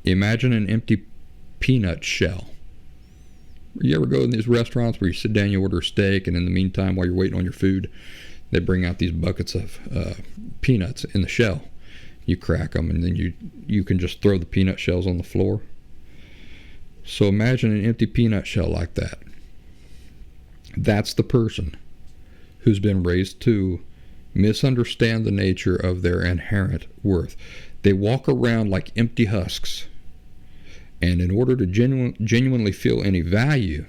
Imagine an empty peanut shell. You ever go in these restaurants where you sit down, you order a steak, and in the meantime, while you're waiting on your food, they bring out these buckets of peanuts in the shell. You crack them, and then you can just throw the peanut shells on the floor. So imagine an empty peanut shell like that. That's the person who's been raised to misunderstand the nature of their inherent worth. They walk around like empty husks. And in order to genuinely feel any value,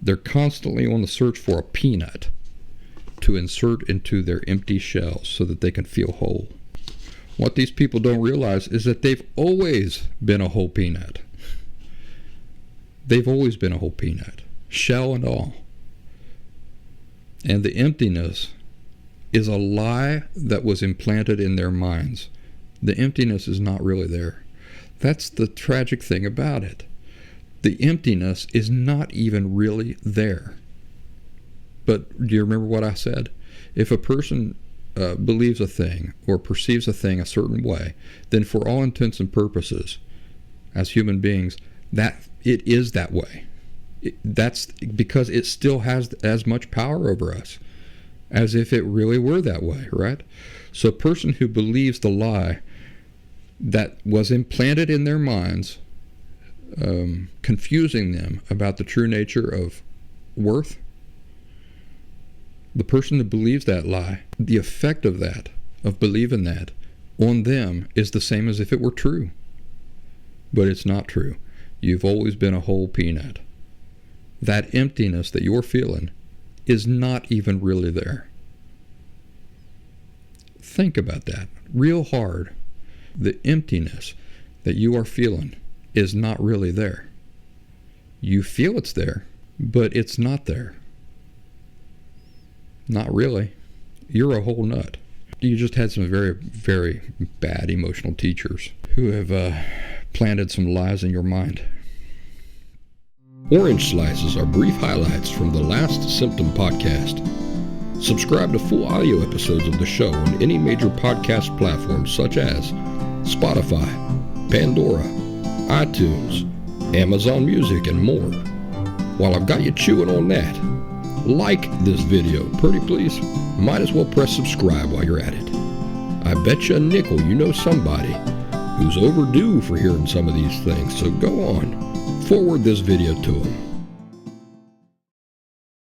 they're constantly on the search for a peanut to insert into their empty shells so that they can feel whole. What these people don't realize is that they've always been a whole peanut. They've always been a whole peanut, shell and all. And the emptiness is a lie that was implanted in their minds. The emptiness is not really there. That's the tragic thing about it. The emptiness is not even really there. But do you remember what I said? If a person believes a thing or perceives a thing a certain way, then for all intents and purposes, as human beings, that it is that way. That's because it still has as much power over us as if it really were that way, right? So a person who believes the lie that was implanted in their minds, confusing them about the true nature of worth, the person that believes that lie, the effect of that, of believing that, on them is the same as if it were true. But it's not true. You've always been a whole peanut. That emptiness that you're feeling is not even really there. Think about that real hard. The emptiness that you are feeling is not really there. You feel it's there, but it's not there. Not really. You're a whole nut. You just had some very, very bad emotional teachers who have planted some lies in your mind. Orange Slices are brief highlights from the Last Symptom podcast. Subscribe to full audio episodes of the show on any major podcast platforms such as Spotify, Pandora, iTunes, Amazon Music, and more. While I've got you chewing on that, like this video, pretty please. Might as well press subscribe while you're at it. I bet you a nickel you know somebody who's overdue for hearing some of these things, so go on, forward this video to them.